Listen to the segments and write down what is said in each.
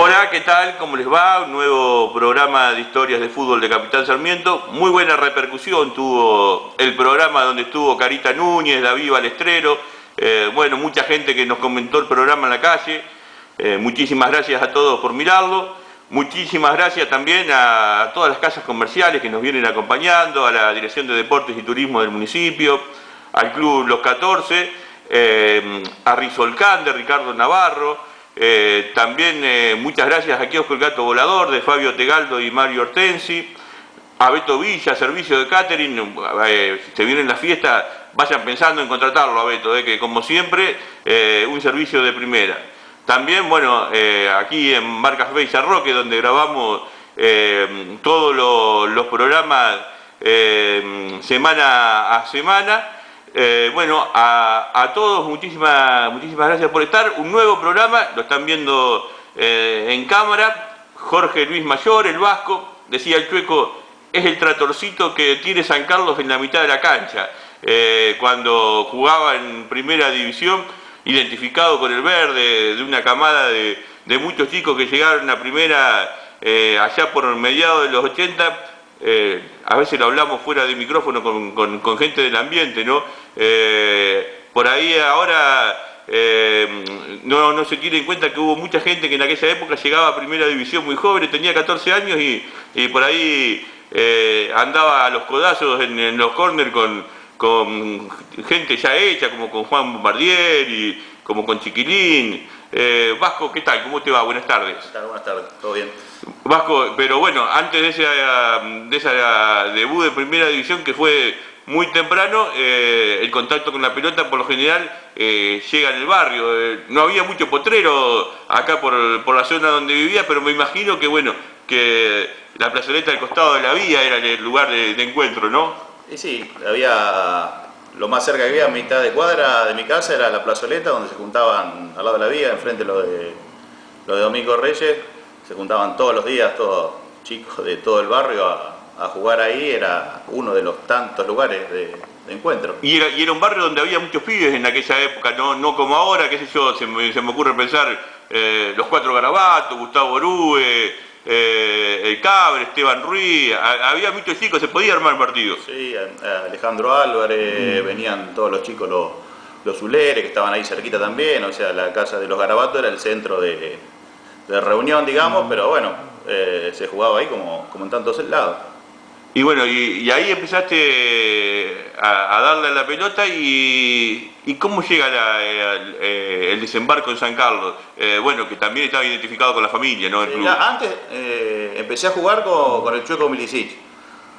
Hola, ¿qué tal? ¿Cómo les va? Un nuevo programa de historias de fútbol de Capitán Sarmiento. Muy buena repercusión tuvo el programa donde estuvo Carita Núñez, David Balestrero. Bueno, mucha gente que nos comentó el programa en la calle. Muchísimas gracias a todos por mirarlo. Muchísimas gracias también a todas las casas comerciales que nos vienen acompañando, a la Dirección de Deportes y Turismo del municipio, al Club Los 14, a Rizolcán de Ricardo Navarro. También muchas gracias a Kiosco El Gato Volador de Fabio Tegaldo y Mario Hortensi, a Beto Villa, servicio de catering. Si se viene la fiesta, vayan pensando en contratarlo a Beto, que como siempre, un servicio de primera. También, bueno, aquí en Barcas Bay Roque, donde grabamos todos los programas semana a semana. Bueno, a todos muchísimas gracias por estar. Un nuevo programa, lo están viendo en cámara. Jorge Luis Mayor, el vasco, decía el Chueco, es el tratorcito que tiene San Carlos en la mitad de la cancha. Cuando jugaba en primera división, identificado con el verde, de una camada de muchos chicos que llegaron a primera allá por mediados de los 80. A veces lo hablamos fuera de micrófono con gente del ambiente, ¿no? Por ahí ahora no se tiene en cuenta que hubo mucha gente que en aquella época llegaba a primera división muy joven, tenía 14 años y por ahí andaba a los codazos en los corners con gente ya hecha, como con Juan Bombardier y como con Chiquilín. Vasco, ¿qué tal? ¿Cómo te va? Buenas tardes. ¿Qué tal? Buenas tardes, todo bien. Vasco, pero bueno, antes de esa debut de primera división que fue muy temprano, el contacto con la pelota por lo general llega en el barrio. No había mucho potrero acá por la zona donde vivía, pero me imagino que bueno, que la plazoleta al costado de la vía era el lugar de encuentro, ¿no? Y sí, había lo más cerca que había, a mitad de cuadra de mi casa, era la plazoleta donde se juntaban al lado de la vía, enfrente lo de Domingo Reyes. Se juntaban todos los días, todos chicos de todo el barrio a jugar ahí. Era uno de los tantos lugares de encuentro. Y era un barrio donde había muchos pibes en aquella época, no como ahora, qué sé yo, se me ocurre pensar los Cuatro Garabatos, Gustavo Orue, el Cabre, Esteban Ruiz. Había muchos chicos, se podía armar partidos. Sí, Alejandro Álvarez, venían todos los chicos, los Uleres, que estaban ahí cerquita también. O sea, la casa de los Garabatos era el centro de reunión, digamos, pero bueno, se jugaba ahí como en tantos lados. Y bueno, y ahí empezaste a darle a la pelota y ¿cómo llega el desembarco en San Carlos? Bueno, que también estaba identificado con la familia, ¿no? El club. Antes empecé a jugar con el Chueco Milicic,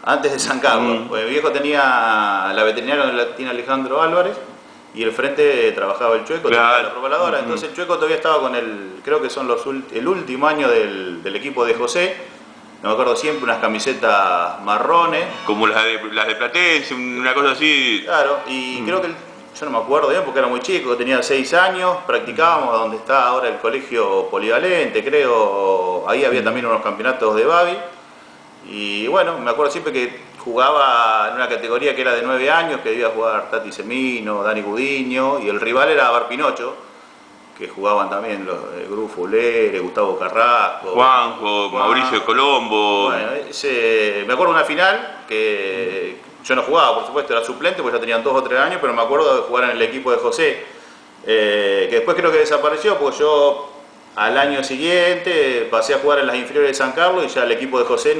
antes de San Carlos. Pues mi viejo tenía la veterinaria donde la tiene Alejandro Álvarez, y el frente trabajaba el Chueco, claro. Tenía la propaladora. Entonces el Chueco todavía estaba con creo que son el último año del equipo de José. No me acuerdo siempre, unas camisetas marrones. Como las de Platense, una cosa así. Claro, y creo que yo no me acuerdo bien porque era muy chico, tenía 6 años, practicábamos donde está ahora el colegio polivalente, creo. Ahí había también unos campeonatos de Babi. Y bueno, me acuerdo siempre que jugaba en una categoría que era de 9 años, que debía jugar Tati Semino, Dani Gudiño, y el rival era Bar Pinocho, que jugaban también el Grupo Ulere, Gustavo Carrasco, Juanjo, Mauricio Colombo. Bueno, me acuerdo de una final que yo no jugaba, por supuesto, era suplente, porque ya tenían 2 o 3 años, pero me acuerdo de jugar en el equipo de José, que después creo que desapareció, porque yo al año siguiente pasé a jugar en las inferiores de San Carlos y ya el equipo de José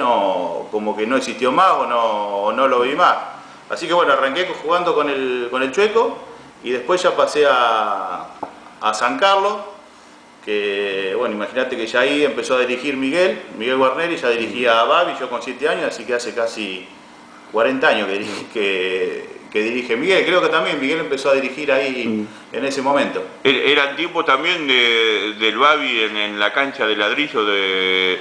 como que no existió más o no lo vi más. Así que bueno, arranqué jugando con el Chueco y después ya pasé a San Carlos, que bueno, imagínate que ya ahí empezó a dirigir Miguel Guarneri, ya dirigía a Babi, yo con 7 años, así que hace casi 40 años que dirige Miguel. Creo que también Miguel empezó a dirigir ahí en ese momento. Era tiempo también del Babi en la cancha de ladrillo del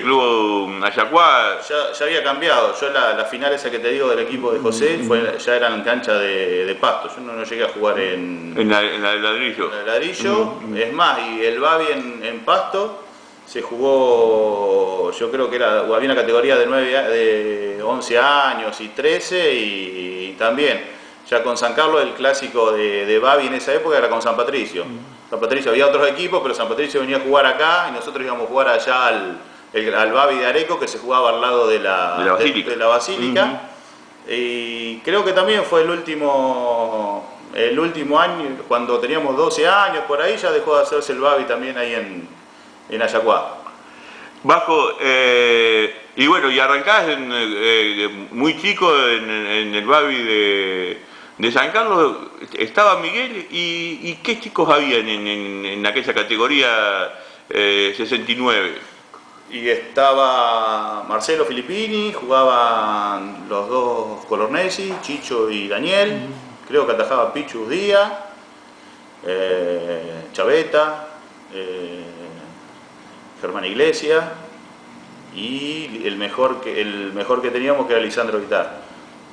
club Ayacuá. Ya había cambiado. Yo la final esa que te digo del equipo de José ya era en cancha de pasto. Yo no llegué a jugar en la de ladrillo. En la de ladrillo. Es más, y el Babi en pasto se jugó, yo creo que había una categoría de 11 años y 13 y también Ya con San Carlos el clásico de Babi en esa época era con San Patricio. San Patricio había otros equipos, pero San Patricio venía a jugar acá y nosotros íbamos a jugar allá al Babi de Areco, que se jugaba al lado de la Basílica. Y creo que también fue el último año, cuando teníamos 12 años por ahí, ya dejó de hacerse el Babi también ahí en Ayacuá. Vasco, y bueno, y arrancás muy chico en el Babi de San Carlos. Estaba Miguel, y ¿qué chicos habían en aquella categoría 69? Y estaba Marcelo Filippini, jugaban los dos Colornesi, Chicho y Daniel, creo que atajaba Pichu Díaz, Chaveta, Germán Iglesias, y el mejor que teníamos, que era Lisandro Guitar.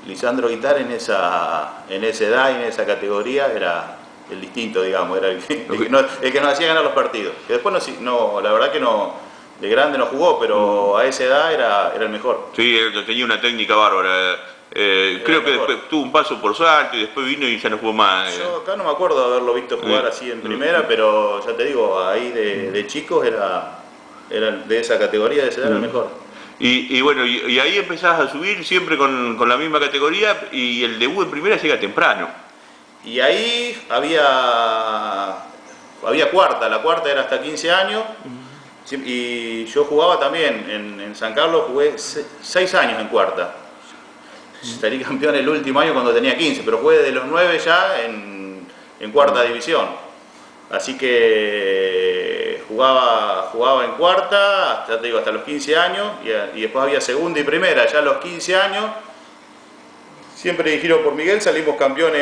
Lisandro Guitar en esa edad y en esa categoría era el distinto, digamos, era el que nos hacía ganar los partidos. Que después la verdad que no, de grande no jugó, pero a esa edad era el mejor. Sí, tenía una técnica bárbara. Creo que después tuvo un paso por Salto y después vino y ya no jugó más. Yo acá no me acuerdo de haberlo visto jugar así en primera, pero ya te digo, ahí de chicos era de esa categoría, de esa edad era el mejor. Y bueno, y ahí empezás a subir siempre con la misma categoría, y el debut en primera llega temprano. Y ahí había cuarta, la cuarta era hasta 15 años. Y yo jugaba también en San Carlos, jugué 6 años en cuarta. Salí campeón el último año cuando tenía 15, pero jugué de los 9 ya en cuarta división. Así que jugaba en cuarta, ya te digo, hasta los 15 años, y después había segunda y primera. Ya a los 15 años, siempre dirigido por Miguel, salimos campeón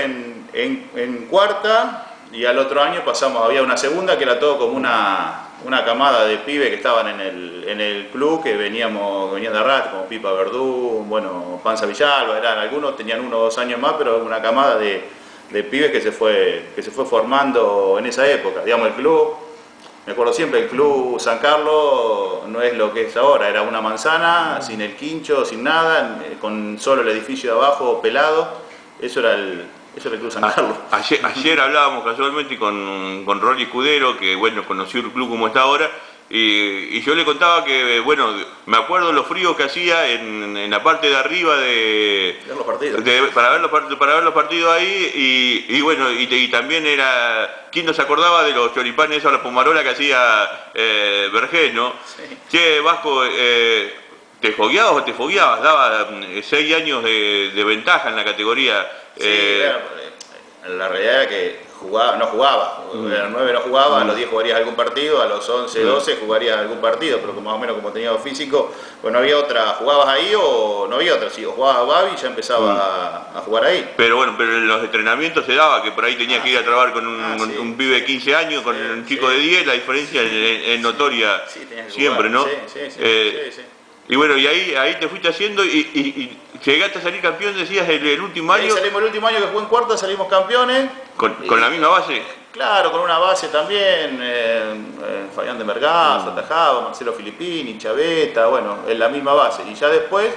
en cuarta, y al otro año había una segunda que era todo como una camada de pibes que estaban en el club, que venían de arrastre, como Pipa Verdún, bueno, Panza Villalba, algunos tenían 1 o 2 años más, pero una camada de pibes que se fue formando en esa época. Digamos, el club, me acuerdo siempre, el club San Carlos no es lo que es ahora, era una manzana, sin el quincho, sin nada, con solo el edificio de abajo pelado. Eso era el Club San Carlos. Ayer hablábamos casualmente con Rolly Escudero, que bueno, conoció el club como está ahora, y yo le contaba que, bueno, me acuerdo los fríos que hacía en la parte de arriba para ver los partidos ahí, y bueno, y también era, ¿quién nos acordaba de los choripanes a la pomarola que hacía Vergés, no? Sí. Che, Vasco, ¿te fogueabas o te fogueabas? Daba 6 años de ventaja en la categoría. Sí, la realidad era que no jugaba. A los 9 no jugaba, a los 10 jugarías algún partido, a los 11, 12 jugarías algún partido, pero más o menos como tenía físico, pues no había otra, jugabas ahí o no había otra. Si jugabas Babi ya empezaba a jugar ahí. Pero bueno, pero en los entrenamientos se daba que por ahí tenías que ir a trabajar con un pibe de 15 años, con un chico de 10, la diferencia es notoria siempre, ¿no? Sí. Y bueno, y ahí te fuiste haciendo y llegaste a salir campeón, decías, el último año. Salimos el último año que jugué en cuarta, salimos campeones. ¿Con la misma base? Claro, con una base también. Fabián de Mergazo atajaba, Marcelo Filippini, Chaveta, bueno, en la misma base. Y ya después,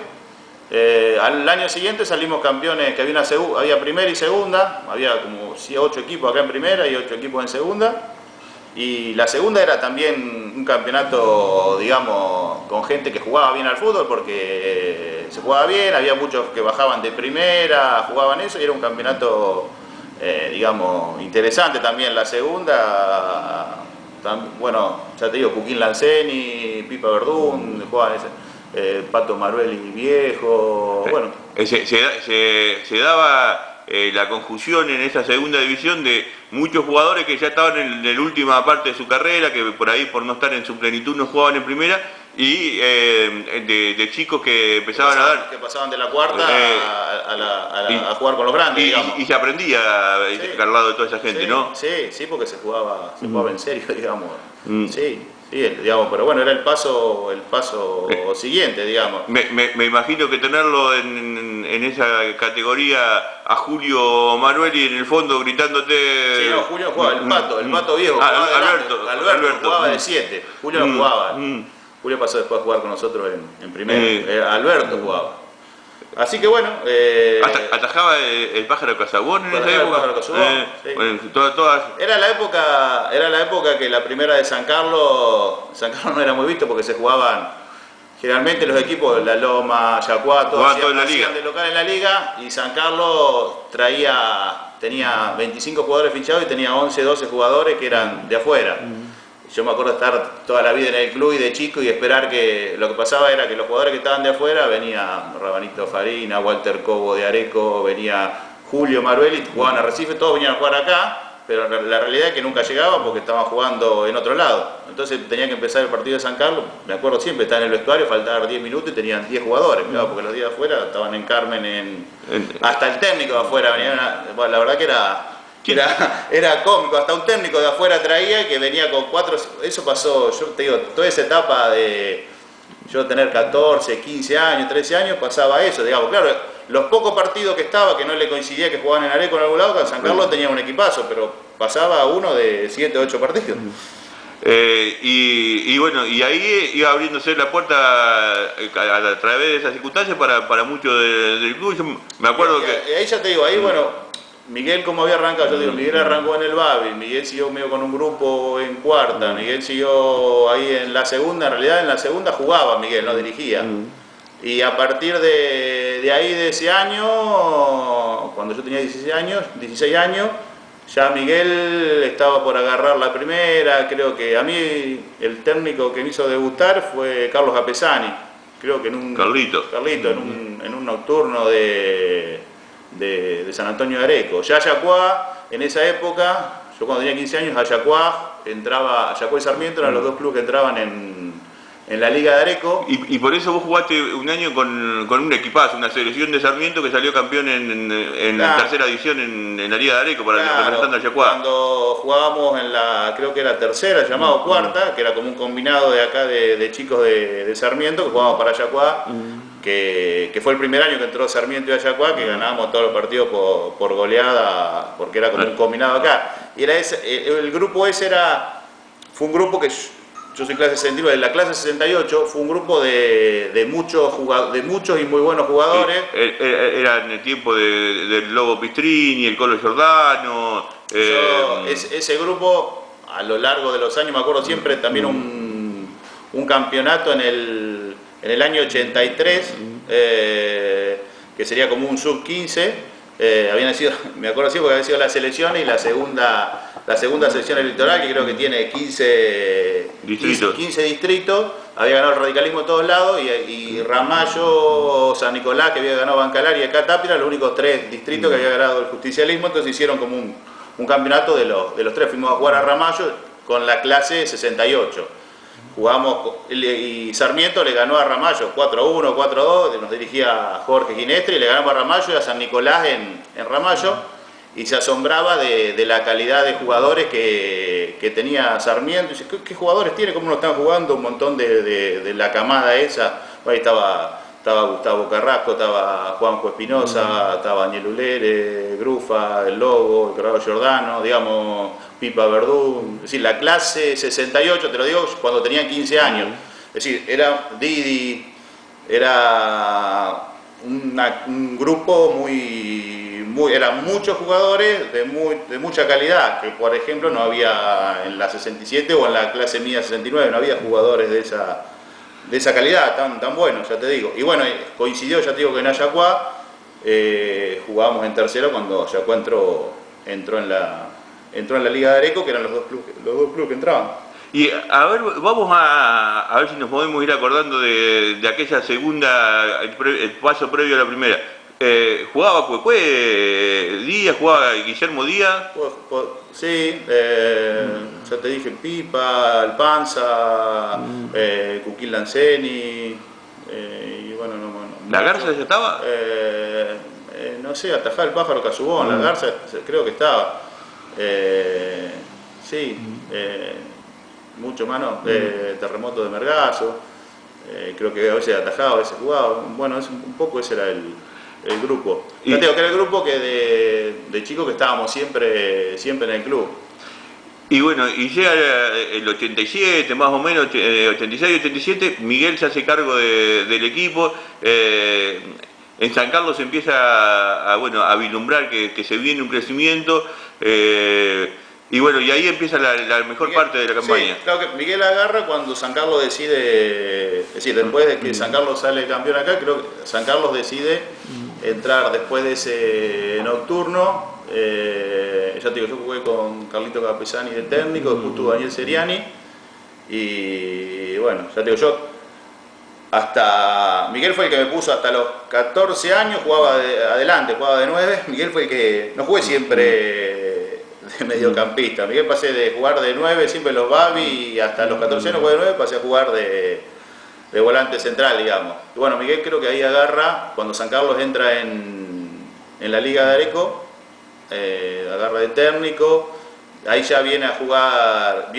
al año siguiente salimos campeones, que había primera y segunda, había como 8 equipos acá en primera y 8 equipos en segunda. Y la segunda era también un campeonato, digamos, con gente que jugaba bien al fútbol, porque se jugaba bien, había muchos que bajaban de primera, jugaban eso, y era un campeonato, digamos, interesante también. La segunda, bueno, ya te digo, Cuquín Lanceni, Pipa Verdún, jugaban Pato Marueli viejo, bueno. Se daba la conjunción en esa segunda división de muchos jugadores que ya estaban en la última parte de su carrera, que por ahí por no estar en su plenitud no jugaban en primera, y de chicos que empezaban a dar... Que pasaban de la cuarta a jugar con los grandes, digamos. Y se aprendía al lado de toda esa gente, ¿no? Sí, porque se jugaba en serio, digamos. Sí, digamos, pero bueno, era el paso siguiente, digamos. Me imagino que tenerlo en esa categoría a Julio Manueli en el fondo gritándote... Sí, no, Julio jugaba, el Pato viejo, Alberto jugaba de 7, Julio no jugaba. Julio pasó después a jugar con nosotros en primera, Alberto jugaba. Así que bueno... Atajaba el pájaro Casabón en esa época. El pájaro Casabón, sí. Bueno, todas... Era la época que la primera de San Carlos no era muy visto porque se jugaban generalmente los equipos, La Loma, Yacuá, todos hacían de local en la liga, y San Carlos tenía 25 jugadores fichados y tenía 11, 12 jugadores que eran de afuera. Yo me acuerdo de estar toda la vida en el club y de chico y esperar que lo que pasaba era que los jugadores que estaban de afuera, venía Rabanito Farina, Walter Cobo de Areco, venía Julio Marueli, jugaban a Recife, todos venían a jugar acá, pero la realidad es que nunca llegaban porque estaban jugando en otro lado. Entonces tenía que empezar el partido de San Carlos, me acuerdo siempre, estaba en el vestuario, faltaban 10 minutos y tenían 10 jugadores, claro, porque los días de afuera estaban en Carmen, hasta el técnico de afuera venía, bueno, la verdad que era cómico, hasta un técnico de afuera traía que venía con 4, eso pasó, yo te digo, toda esa etapa de yo tener 14, 15 años, 13 años, pasaba eso, digamos, claro, los pocos partidos que estaba, que no le coincidía que jugaban en Areco en algún lado, San Carlos tenía un equipazo, pero pasaba uno de 7, 8 partidos. Y bueno, y ahí iba abriéndose la puerta a través de esas circunstancias para muchos del club. Yo me acuerdo que... Ahí ya te digo, ahí bueno... Miguel, como había arrancado, yo digo, Miguel arrancó en el Babi, Miguel siguió medio con un grupo en cuarta, Miguel siguió ahí en la segunda, en realidad en la segunda jugaba Miguel, no dirigía. Y a partir de ahí, de ese año, cuando yo tenía 16 años, ya Miguel estaba por agarrar la primera. Creo que a mí el técnico que me hizo debutar fue Carlos Apesani, creo que en un... Carlito, en un nocturno de San Antonio de Areco. Ya Yacuá, en esa época, yo cuando tenía 15 años, a Yacuá y Sarmiento eran los dos clubes que entraban en la Liga de Areco. Y por eso vos jugaste un año con un equipazo, una selección de Sarmiento que salió campeón en la tercera división en la Liga de Areco, representando a Yacuá. Cuando jugábamos en creo que era tercera, llamado cuarta, que era como un combinado de acá de chicos de Sarmiento, que jugábamos para Yacuá. Que fue el primer año que entró Sarmiento y Ayacuá, que ganábamos todos los partidos por goleada, porque era como un combinado acá. Y el grupo ese fue un grupo que yo soy clase 69, la clase 68 fue un grupo de muchos y muy buenos jugadores. Era en el tiempo del Lobo Pistrini, el Colo Giordano. Ese grupo, a lo largo de los años, me acuerdo siempre también un campeonato en el año 83, que sería como un sub-15, me acuerdo así porque había sido la selección y la segunda selección electoral, que creo que tiene 15 distritos, había ganado el radicalismo en todos lados, y Ramallo, San Nicolás, que había ganado Bancalar, y acá Tápira, los únicos 3 distritos que había ganado el justicialismo. Entonces hicieron como un campeonato de los 3, fuimos a jugar a Ramallo con la clase 68. Jugamos y Sarmiento le ganó a Ramallo 4-1, 4-2, nos dirigía Jorge Ginestri, y le ganamos a Ramallo y a San Nicolás en Ramallo, y se asombraba de la calidad de jugadores que tenía Sarmiento. Y dice, ¿qué jugadores tiene? ¿Cómo no están jugando? Un montón de la camada esa. Ahí estaba Gustavo Carrasco, estaba Juanjo Espinosa, estaba Daniel Ulere, Grufa, el Lobo, el Corrado Giordano, digamos, Pipa Verdún. Es decir, la clase 68, te lo digo, cuando tenían 15 años. Es decir, era Didi, era un grupo eran muchos jugadores de mucha calidad, que por ejemplo no había en la 67 o en la clase mía 69, no había jugadores de esa calidad tan buenos, ya te digo. Y bueno, coincidió, ya te digo, que en Ayacuá jugábamos en tercero cuando Ayacuá entró en la Liga de Areco, que eran los dos clubes que entraban. Y a ver, vamos a ver si nos podemos ir acordando de aquella segunda, el paso previo a la primera. ¿Jugaba Cuecue Díaz? ¿Jugaba Guillermo Díaz? Sí, ya te dije, Pipa, El Panza, Cuquín Lanceni, y bueno, ¿La Garza ya estaba? No sé, atajaba el pájaro Casubón, la Garza creo que estaba. Sí, mucho mano, Terremoto de Mergazo, creo que a veces atajaba, a veces jugaba. Bueno, un poco ese era el grupo. Yo te digo que era el grupo de chicos que estábamos siempre en el club. Y bueno, y llega el 87, más o menos, 86, 87, Miguel se hace cargo del equipo. En San Carlos se empieza bueno, a vislumbrar que se viene un crecimiento, y bueno, y ahí empieza la mejor Miguel, parte de la campaña. Sí, claro que Miguel agarra cuando San Carlos decide, es decir, después de que San Carlos sale campeón acá, creo que San Carlos decide entrar después de ese nocturno. Ya te digo, yo jugué con Carlito Capesani de técnico, después tuvo Daniel Seriani, y bueno, ya te digo, yo hasta Miguel fue el que me puso hasta los 14 años, jugaba adelante, jugaba de 9. Miguel fue el que, no jugué siempre de mediocampista. Miguel pasé de jugar de 9, siempre los Babi, y hasta los 14 años jugué de 9, pasé a jugar de volante central, digamos. Y bueno, Miguel creo que ahí agarra, cuando San Carlos entra en la Liga de Areco, agarra de técnico. Ahí ya viene a jugar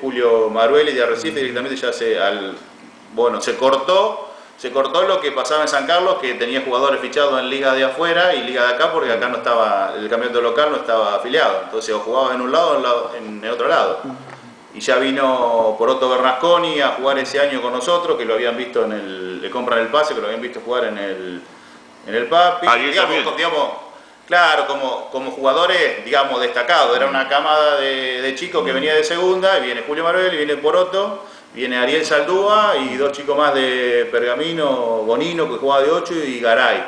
Julio Maruelli de Arrecife, directamente ya se cortó lo que pasaba en San Carlos, que tenía jugadores fichados en liga de afuera y liga de acá, porque acá no estaba, el campeonato local no estaba afiliado, entonces o jugaba en un lado o en el otro lado. Y ya vino Poroto Bernasconi a jugar ese año con nosotros, que lo habían visto le compran el pase, que lo habían visto jugar en el Papi. Digamos, claro, como jugadores, digamos, destacados. Era una camada de chicos que venía de segunda, y viene Julio Maruel, y viene Poroto, viene Ariel Saldúa, y dos chicos más de Pergamino, Bonino, que jugaba de 8, y Garay.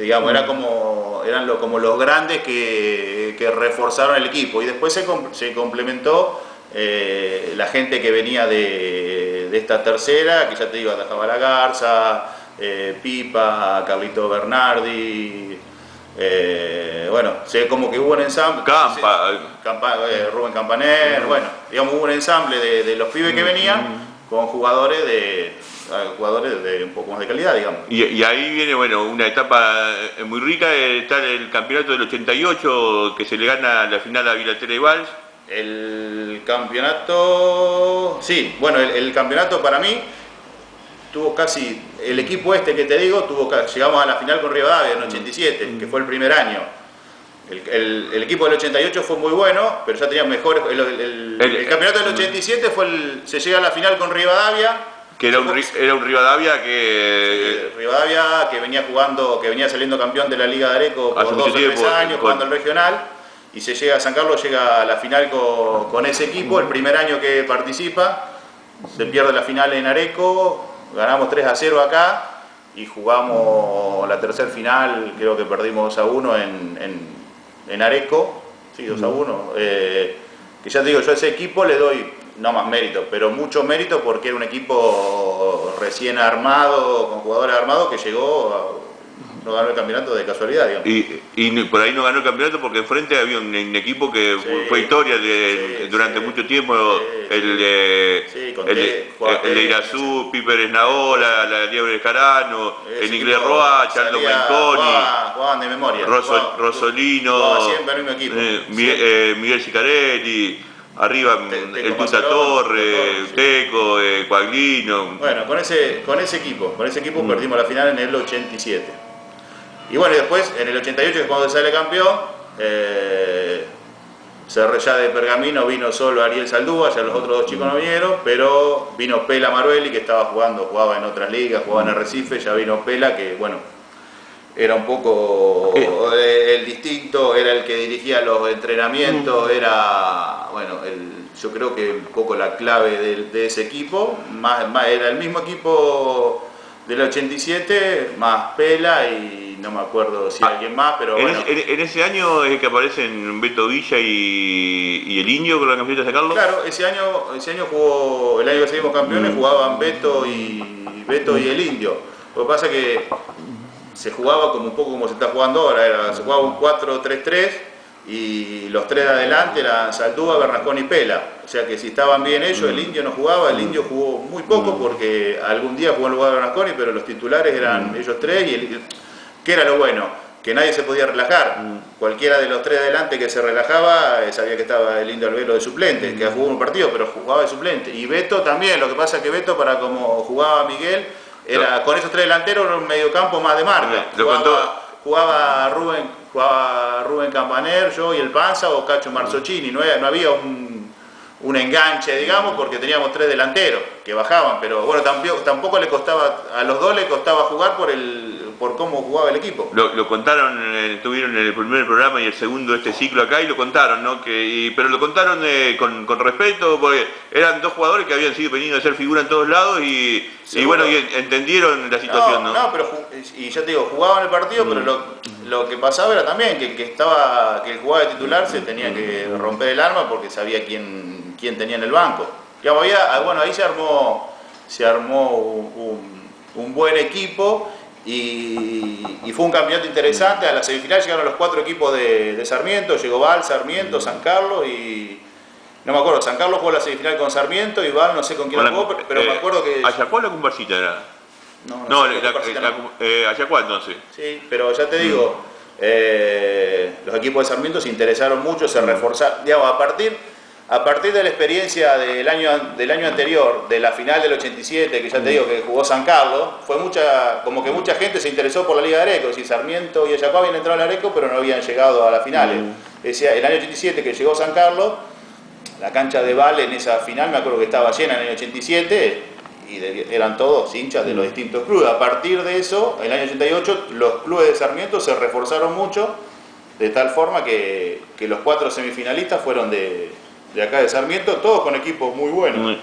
Digamos, eran como los grandes que reforzaron el equipo. Y después se complementó la gente que venía de esta tercera, que ya te digo, atajaba la Garza, Pipa, Carlito Bernardi. Bueno, como que hubo un ensamble. Rubén Campaner, bueno, digamos, hubo un ensamble de los pibes que venían con jugadores de un poco más de calidad, digamos. Y ahí viene, bueno, una etapa muy rica, está el campeonato del 88, que se le gana la final a Villaterra y Valls. El campeonato, sí, bueno, el campeonato para mí tuvo casi, el equipo este que te digo, llegamos a la final con Rivadavia en el 87, que fue el primer año. El equipo del 88 fue muy bueno, pero ya tenía mejores. El campeonato del 87 se llega a la final con Rivadavia. Que era un Rivadavia que... Rivadavia que venía saliendo campeón de la Liga de Areco por 2 o 3 años, jugando el regional. Y San Carlos llega a la final con ese equipo, el primer año que participa. Se pierde la final en Areco, ganamos 3-0 acá, y jugamos la tercer final, creo que perdimos 2-1 en Areco, sí, 2-1, que ya te digo, yo a ese equipo le doy, no más mérito, pero mucho mérito, porque era un equipo recién armado, con jugadores armados, que no ganó el campeonato de casualidad, digamos. Y por ahí no ganó el campeonato porque enfrente había un equipo que fue historia durante mucho tiempo, el de Irazú, Piper Esnaola, la Liebre Jarano, el Inglés Roa, Charlo Menconi, jugaban de memoria. Rosolino, jugaba siempre el mismo equipo. Miguel Sicarelli. Arriba el Tuta Torre, Teco, Coaglino. Bueno, con ese equipo perdimos la final en el 87. Y bueno, y después en el 88, que es cuando sale campeón, ya de Pergamino vino solo Ariel Saldúa, ya los otros dos chicos no vinieron, pero vino Pela Maruelli, que jugaba en otras ligas, jugaba en Arrecife, ya vino Pela, que bueno, era un poco el distinto, era el que dirigía los entrenamientos, era, bueno, yo creo que un poco la clave de ese equipo, era el mismo equipo del 87, más Pela, y no me acuerdo si alguien más, pero bueno. En ese año es que aparecen Beto Villa y el Indio con la campeoneta de San Carlos. Claro, ese año jugó, el año que salimos campeones, jugaban Beto y el Indio. Lo que pasa es que se jugaba como un poco como se está jugando ahora, se jugaba un 4-3-3, y los tres de adelante eran Saldúa, Bernasconi y Pela. O sea que si estaban bien ellos, el Indio no jugaba, el Indio jugó muy poco porque algún día jugó en lugar de Bernasconi, pero los titulares eran ellos tres, ¿qué era lo bueno? Que nadie se podía relajar. Cualquiera de los tres de adelante que se relajaba, sabía que estaba el Indio Albelo de suplente, que jugó un partido, pero jugaba de suplente. Y Beto también, lo que pasa es que Beto, para como jugaba Miguel, con esos tres delanteros era un mediocampo más de marca. Jugaba Rubén Campaner, yo y el Panza, o Cacho Marzocchini, no había un enganche, digamos, porque teníamos 3 delanteros que bajaban, pero bueno, tampoco le costaba, a los dos le costaba jugar por cómo jugaba el equipo. Lo contaron, estuvieron en el primer programa y el segundo de este ciclo acá y lo contaron, ¿no? Pero lo contaron con respeto, porque eran 2 jugadores que habían sido venido a ser figura en todos lados y bueno, y entendieron la situación, ¿no? No, pero y ya te digo, jugaban el partido, pero lo que pasaba era también que el que jugaba de titular se tenía que romper el alma porque sabía quién tenía en el banco. Digamos, bueno, ahí se armó un buen equipo y fue un campeonato interesante. A la semifinal llegaron los 4 equipos de Sarmiento, llegó Val, Sarmiento, San Carlos y... No me acuerdo, San Carlos jugó la semifinal con Sarmiento y Val no sé con quién jugó, pero me acuerdo que... ¿Ayacual o Cumbarcita era? No, Ayacual entonces. Sí, pero ya te digo, los equipos de Sarmiento se interesaron mucho, se reforzaron. Digamos, a partir de la experiencia del año anterior, de la final del 87, que ya te digo que jugó San Carlos, como que mucha gente se interesó por la Liga de Areco. Es decir, Sarmiento y Ayacual habían entrado en la Areco, pero no habían llegado a las finales. Decía, el año 87 que llegó San Carlos, la cancha de Val en esa final, me acuerdo que estaba llena en el año 87, y eran todos hinchas de los distintos clubes. A partir de eso, en el año 88, los clubes de Sarmiento se reforzaron mucho, de tal forma que los 4 semifinalistas fueron de acá de Sarmiento, todos con equipos muy buenos.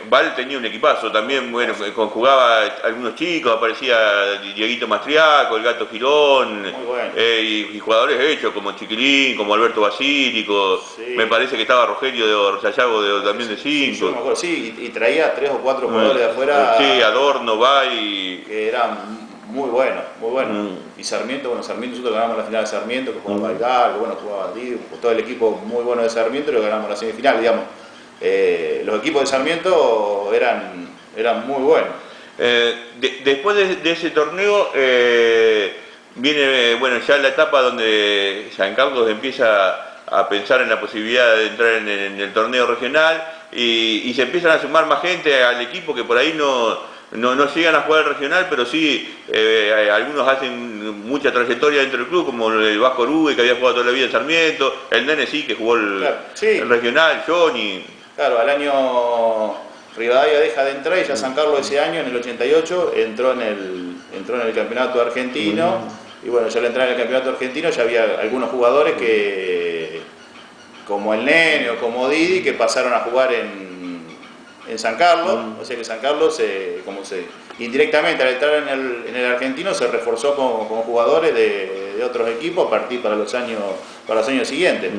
Val tenía un equipazo también, bueno, conjugaba algunos chicos, aparecía Dieguito Mastriaco, el Gato Girón, bueno. Y jugadores hechos como Chiquilín, como Alberto Basílico, sí. Me parece que estaba Rogelio de Sayago también de 5. Sí, yo me acuerdo, sí, y traía 3 o 4 jugadores de afuera. Sí, Adorno, Bay. Que eran muy buenos, muy buenos. Y Sarmiento, nosotros ganamos la final de Sarmiento, que jugaba Valgar, que bueno, jugaba Dibu, todo el equipo muy bueno de Sarmiento, y lo ganamos la semifinal, digamos. Los equipos de Sarmiento eran muy buenos. Después de ese torneo, viene, bueno, ya la etapa donde San Carlos empieza a pensar en la posibilidad de entrar en el torneo regional y se empiezan a sumar más gente al equipo que por ahí no llegan a jugar regional, pero sí algunos hacen mucha trayectoria dentro del club, como el Vasco Orube, que había jugado toda la vida en Sarmiento, el Nene sí, que jugó el regional, Johnny. Claro, al año Rivadavia deja de entrar y ya San Carlos ese año, en el 88, entró en el campeonato argentino. Y bueno, ya al entrar en el campeonato argentino ya había algunos jugadores que, como el Nene o como Didi, que pasaron a jugar en San Carlos, o sea que San Carlos, indirectamente al entrar en el argentino, se reforzó con jugadores de otros equipos a partir para los años siguientes.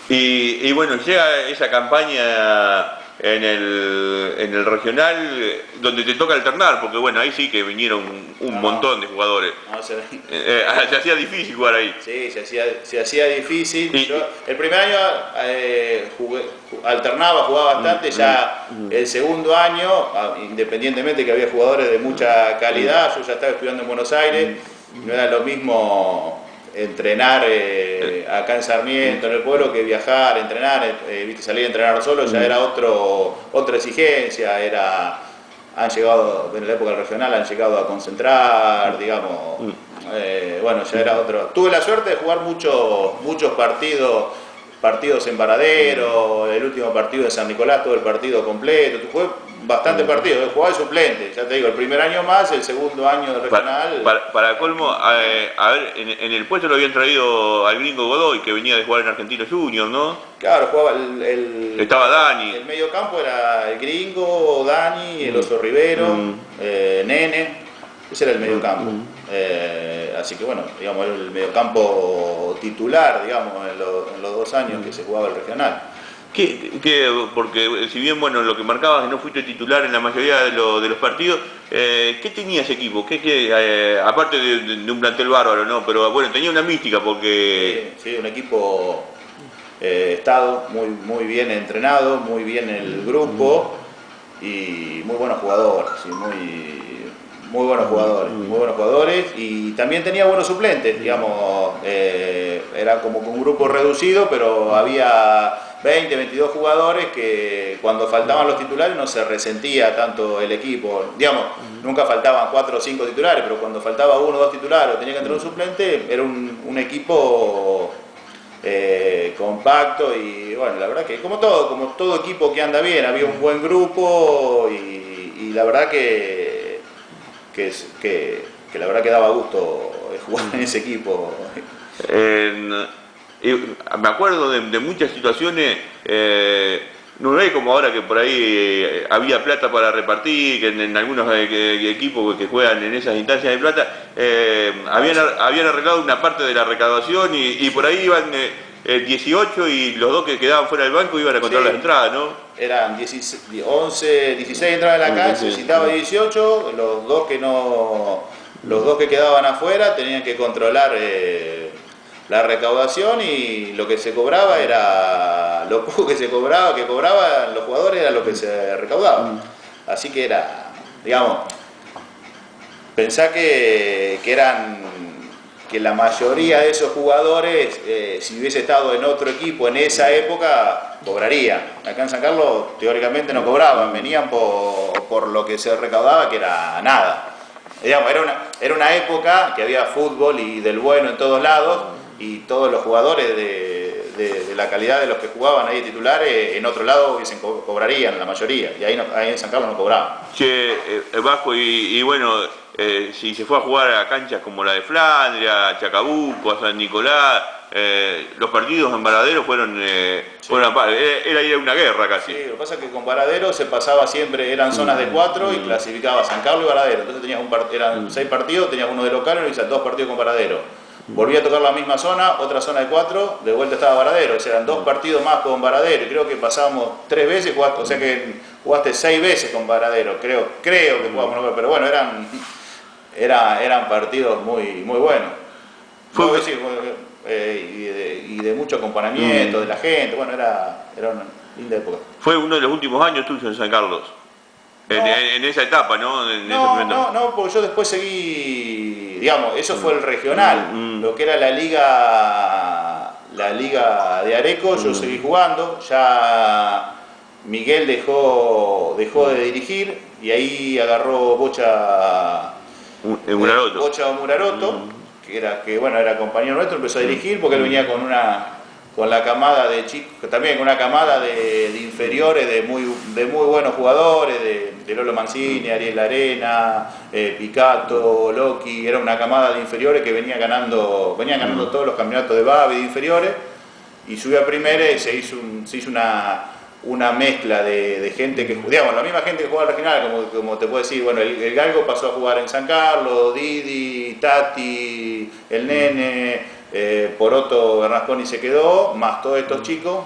Y bueno, llega esa campaña en el regional donde te toca alternar, porque bueno, ahí sí que vinieron un montón de jugadores. Se hacía difícil jugar ahí. Sí, se hacía difícil. Yo, el primer año jugaba bastante, ya el segundo año, independientemente que había jugadores de mucha calidad, yo ya estaba estudiando en Buenos Aires, no era lo mismo entrenar acá en Sarmiento, en el pueblo, que viajar, entrenar, salir a entrenar solo, ya era otra exigencia, han llegado, en la época regional han llegado a concentrar, digamos, bueno, ya era otro. Tuve la suerte de jugar muchos partidos en Varadero, el último partido de San Nicolás, todo el partido completo, jugué bastante partidos, jugaba de suplente, ya te digo, el primer año más, el segundo año de regional. Para colmo, a ver, en el puesto lo habían traído al gringo Godoy, que venía de jugar en Argentino Junior, ¿no? Claro, jugaba estaba Dani. El medio campo era el gringo, Dani, el Oso Rivero, Nene, ese era el medio campo. Así que bueno, digamos, era el medio campo titular, digamos, en los 2 años que se jugaba el regional. Porque si bien, bueno, lo que marcabas que no fuiste titular en la mayoría de los partidos, ¿qué tenía ese equipo? Aparte de un plantel bárbaro, ¿no? Pero bueno, tenía una mística porque... Sí, un equipo estado, muy bien entrenado, muy bien el grupo y muy buenos jugadores, sí, muy buenos jugadores y también tenía buenos suplentes, digamos, era como un grupo reducido, pero había 20, 22 jugadores que cuando faltaban los titulares no se resentía tanto el equipo, digamos, nunca faltaban 4 o 5 titulares, pero cuando faltaba 1 o 2 titulares o tenía que entrar un suplente, era un equipo compacto y bueno, la verdad que como todo equipo que anda bien, había un buen grupo y la verdad que la verdad que daba gusto jugar en ese equipo. Me acuerdo de muchas situaciones, no es como ahora que por ahí había plata para repartir, que en algunos equipos que juegan en esas instancias de plata, habían arreglado una parte de la recaudación y por ahí iban 18 y los dos que quedaban fuera del banco iban a contar las entradas, ¿no? Eran 16 entradas en la cancha, necesitaba 18, los dos que quedaban afuera tenían que controlar la recaudación y lo que se cobraba era, lo poco que cobraban los jugadores era lo que se recaudaba. Así que era, digamos, pensá que la mayoría de esos jugadores, si hubiese estado en otro equipo en esa época, cobrarían. Acá en San Carlos teóricamente no cobraban, venían por lo que se recaudaba, que era nada. Digamos, era una época que había fútbol y del bueno en todos lados, y todos los jugadores de la calidad de los que jugaban ahí titulares, en otro lado cobrarían, la mayoría, y ahí en San Carlos no cobraban. Che, Vasco, y bueno, si se fue a jugar a canchas como la de Flandria, a Chacabuco, a San Nicolás, los partidos en Varadero fueron era una guerra casi. Sí, lo que pasa es que con Varadero se pasaba siempre, eran zonas de 4 y clasificaba San Carlos y Varadero. Entonces tenías eran 6 partidos, tenías uno de local y 2 partidos con Varadero. Volvía a tocar la misma zona, otra zona de 4, de vuelta estaba Varadero. O sea, eran 2 partidos más con Varadero. Y creo que pasábamos 3 veces, o sea que jugaste 6 veces con Varadero. Creo que jugamos, pero bueno, eran partidos muy buenos. Y de mucho acompañamiento de la gente. Bueno, era una linda época. Fue uno de los últimos años tuyos en San Carlos. En esa etapa, ¿no? No, porque yo después seguí, digamos, eso fue el regional, lo que era la liga de Areco, yo seguí jugando, ya Miguel dejó de dirigir y ahí agarró Bocha Muraroto, que era compañero nuestro, empezó a dirigir porque él venía con la camada de chicos, también con una camada de inferiores, de muy buenos jugadores, de Lolo Mancini, Ariel Arena, Picato, Loki, era una camada de inferiores que venían ganando todos los campeonatos de Babi de inferiores, y subió a primera y se hizo una mezcla de gente que, digamos, la misma gente que jugaba al regional, como te puedo decir, bueno, el Galgo pasó a jugar en San Carlos, Didi, Tati, el Nene, Poroto Bernasconi se quedó, más todos estos chicos.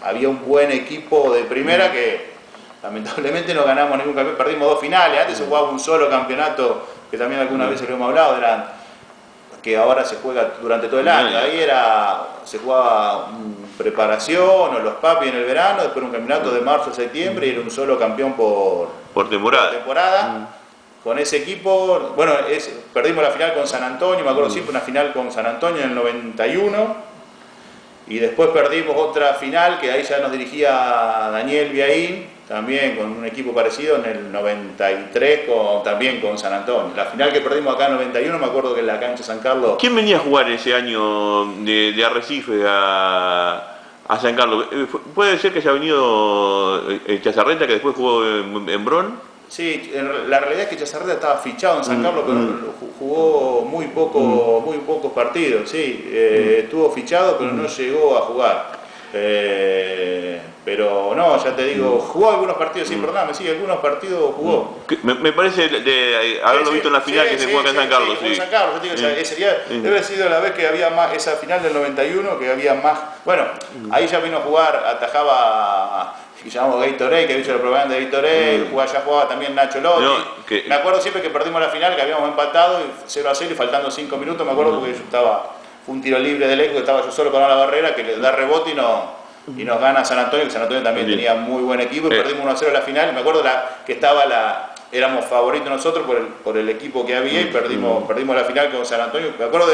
Había un buen equipo de primera que lamentablemente no ganamos ningún campeonato, perdimos 2 finales, antes se jugaba un solo campeonato, que también algunas veces lo hemos hablado, que ahora se juega durante todo el año, ahí se jugaba preparación o los papi en el verano, después un campeonato de marzo a septiembre y era un solo campeón por temporada. Con ese equipo, bueno, perdimos la final con San Antonio, me acuerdo siempre, una final con San Antonio en el 91, y después perdimos otra final que ahí ya nos dirigía Daniel Viaín, también con un equipo parecido en el 93, también con San Antonio. La final que perdimos acá en el 91, me acuerdo que en la cancha San Carlos. ¿Quién venía a jugar ese año de Arrecife a San Carlos? ¿Puede ser que haya venido Chazarreta, que después jugó en Bron? Sí, la realidad es que Chazarreta estaba fichado en San Carlos, pero jugó muy pocos partidos, sí. Estuvo fichado, pero no llegó a jugar. Pero no, ya te digo, jugó algunos partidos, sí, perdóname, sí, algunos partidos jugó. Me parece de haberlo visto en la final que se jugó acá en San Carlos. Sí, en San Carlos, yo digo, debe haber sido la vez que había más, esa final del 91, que había más. Bueno, ahí ya vino a jugar, atajaba, que llamamos Gatorade, que había hecho la propaganda de Gatorade, ya jugaba también Nacho Lotti. Me acuerdo siempre que perdimos la final, que habíamos empatado 0-0 y faltando 5 minutos, me acuerdo porque fue un tiro libre del eco, que estaba yo solo con la barrera, que le da rebote y nos gana San Antonio, que San Antonio también tenía muy buen equipo, y perdimos 1-0 en la final. Me acuerdo que éramos favoritos nosotros por el equipo que había, y perdimos la final con San Antonio. Me acuerdo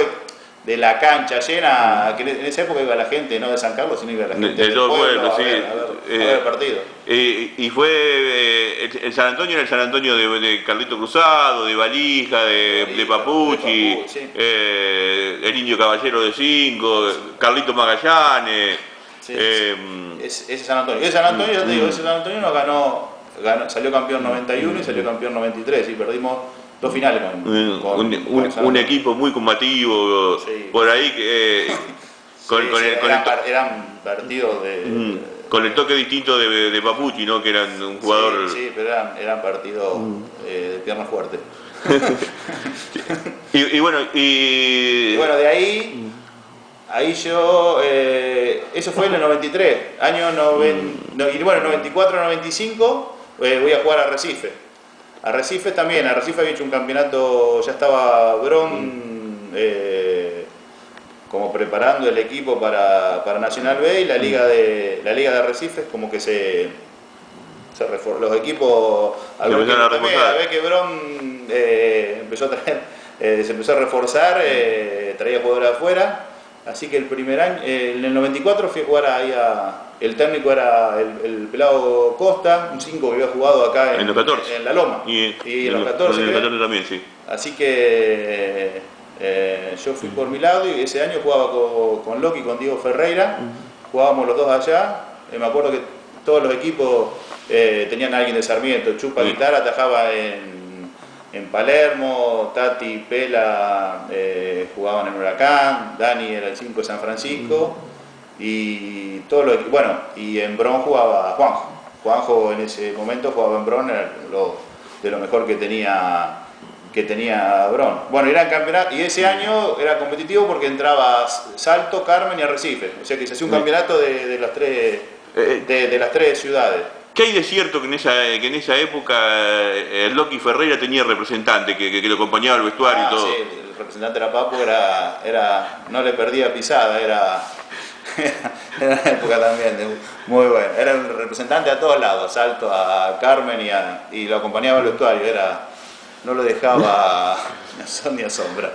de la cancha llena, que en esa época iba la gente, no de San Carlos, sino iba la gente de todo el pueblo, sí. a ver el partido. Y fue el San Antonio, era el San Antonio de Carlito Cruzado, de Valija, de Papucci, sí. El Indio Caballero de 5, Carlito Magallanes. Sí, ese San Antonio. Ese San Antonio, ya te digo, ese San Antonio nos ganó, salió campeón 91 y salió campeón 93, y perdimos 2 finales con un equipo muy combativo, sí. por ahí que eran partidos con el toque distinto de Papucci, ¿no? Que eran un jugador. Sí, pero eran partidos de piernas fuertes. y bueno, de ahí yo, eso fue en el 93, año 94-95, voy a jugar a Arrecife. Arrecife también, Arrecife había hecho un campeonato, ya estaba Bron como preparando el equipo para Nacional B, y la liga de Arrecife como que los equipos al ver que Bron empezó a traer, se empezó a reforzar, traía jugadores afuera, así que el primer año, en el 94 fui a jugar ahí el técnico era el pelado Costa, un 5 que había jugado acá en los 14. En La Loma. Y en los 14. En el 14 también, sí. Así que yo fui por mi lado, y ese año jugaba con Loki, con Diego Ferreira, jugábamos los dos allá. Me acuerdo que todos los equipos tenían a alguien de Sarmiento. Chupa Guitarra atajaba en Palermo, Tati, Pela jugaban en Huracán, Dani era el 5 de San Francisco, y todos los equipos, bueno, y en Bron jugaba Juanjo. Juanjo en ese momento jugaba en Bron, era de lo mejor que tenía Bron. Bueno, era el campeonato, y ese año era competitivo porque entraba Salto, Carmen y Arrecife, o sea que se hacía un campeonato de las tres ciudades. ¿Qué hay de cierto que en esa época el Loki Ferreira tenía representante, que lo acompañaba al vestuario y todo? Sí, el representante era Papo, no le perdía pisada, era una época también muy buena. Era el representante a todos lados, Salto, a Carmen y lo acompañaba al vestuario, no lo dejaba ni a sol ni a sombra.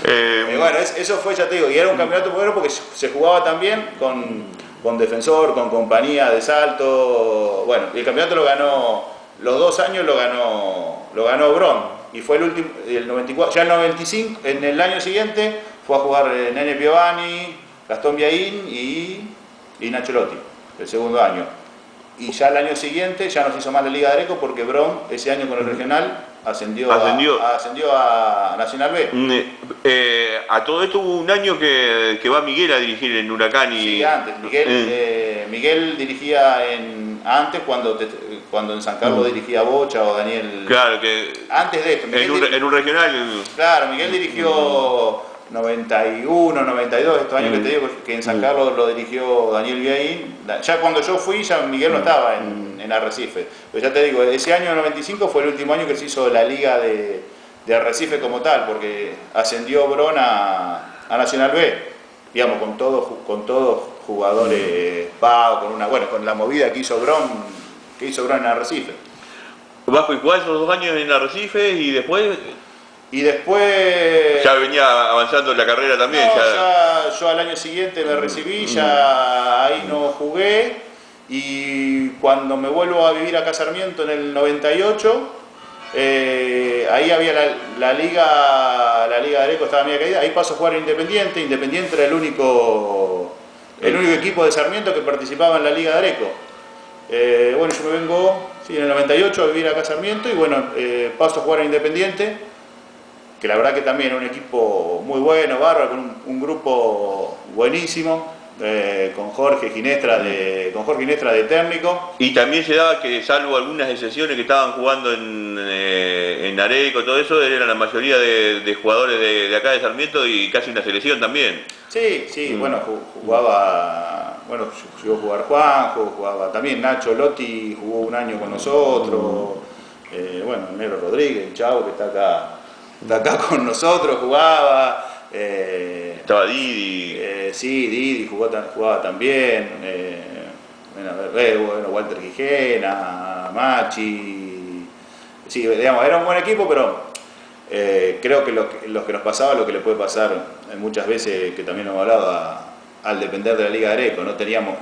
Bueno, eso fue, ya te digo, y era un campeonato bueno porque se jugaba también con Defensor, con Compañía de Salto. Bueno, y el campeonato lo ganó, los 2 años lo ganó Bron, y fue el último, el 94, ya el 95, en el año siguiente fue a jugar Nene Piovani, Gastón Biaín y Nacho Lotti, el segundo año. Y ya el año siguiente ya no se hizo más la Liga de Areco porque Bron ese año con el regional ascendió a Nacional B. A todo esto hubo un año que va Miguel a dirigir en Huracán y... Sí, antes. Miguel dirigía antes cuando en San Carlos dirigía Bocha o Daniel... Claro, que... Antes de esto. En un regional... Claro, Miguel dirigió 91, 92, estos años que te digo, que en San Carlos lo dirigió Daniel Biaín. Ya cuando yo fui, ya Miguel no estaba en Arrecife. Pero ya te digo, ese año 95 fue el último año que se hizo la liga de Arrecife como tal, porque ascendió Bron a Nacional B, digamos, con todos jugadores pagos, con la movida que hizo Bron en Arrecife. Vasco, ¿y jugás esos 2 años en Arrecife y después...? Y después... Ya venía avanzando en la carrera también. No, yo al año siguiente me recibí, ya ahí no jugué, y cuando me vuelvo a vivir acá a Sarmiento en el 98, ahí había la Liga de Areco, estaba media caída, ahí paso a jugar a Independiente. Independiente era el único equipo de Sarmiento que participaba en la Liga de Areco. Bueno, yo me vengo en el 98 a vivir acá a Sarmiento, y bueno, paso a jugar a Independiente, que la verdad que también un equipo muy bueno, bárbaro, con un grupo buenísimo, con Jorge Ginestra de técnico. Y también se daba que, salvo algunas excepciones que estaban jugando en Areco, todo eso, eran la mayoría de jugadores de acá de Sarmiento, y casi una selección también. Sí, bueno, llegó a jugar Juanjo, jugaba también Nacho Lotti, jugó un año con nosotros, bueno, Negro Rodríguez, el chavo que está acá con nosotros, jugaba. Estaba Didi. Sí, Didi jugaba también. Walter Quijena, Machi. Sí, digamos, era un buen equipo, pero creo que lo que nos pasaba, lo que le puede pasar muchas veces, que también hemos hablado, al depender de la Liga de Areco, no teníamos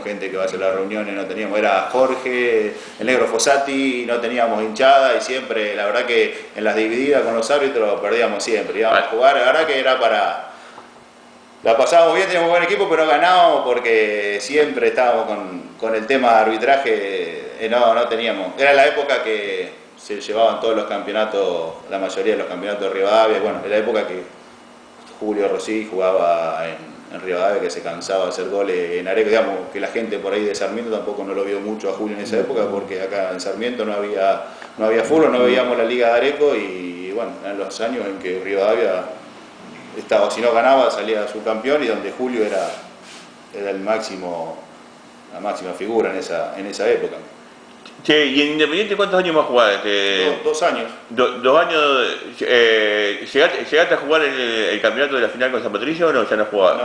gente que vaya a las reuniones, era Jorge, el negro Fossati, no teníamos hinchada y siempre, la verdad que en las divididas con los árbitros perdíamos siempre, íbamos a jugar, la verdad que era la pasábamos bien, teníamos buen equipo, pero no ganábamos porque siempre estábamos con el tema de arbitraje, no teníamos, era la época que se llevaban todos los campeonatos, la mayoría de los campeonatos de Rivadavia, bueno, era la época que Julio Rossi jugaba en Rivadavia, que se cansaba de hacer goles en Areco, digamos que la gente por ahí de Sarmiento tampoco no lo vio mucho a Julio en esa época, porque acá en Sarmiento no había fútbol, no veíamos la Liga de Areco y bueno, eran los años en que Rivadavia estaba, si no ganaba salía subcampeón y donde Julio era la máxima figura en esa época. Che, ¿y en Independiente cuántos años más jugás? 2 años. 2 años. ¿Llegaste a jugar el campeonato de la final con San Patricio o no? ¿Ya no jugabas?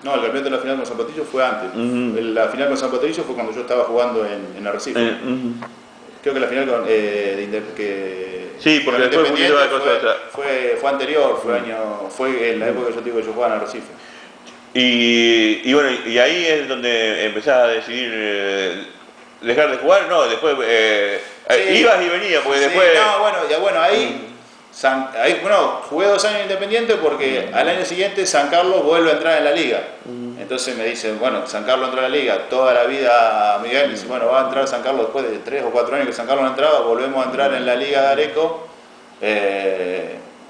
No, el campeonato de la final con San Patricio fue antes. La final con San Patricio fue cuando yo estaba jugando en Arrecife. Creo que la final sí, porque después fue anterior, fue en la época que yo digo que yo jugaba en Arrecife. Y bueno, y ahí es donde empezás a decidir dejar de jugar, no, después sí, ibas y venías, porque sí, después... ahí jugué 2 años Independiente porque al año siguiente San Carlos vuelve a entrar en la liga. Entonces me dicen, bueno, San Carlos entró en la liga, toda la vida Miguel dice, bueno, va a entrar San Carlos después de 3 o 4 años que San Carlos no entraba, volvemos a entrar en la liga de Areco.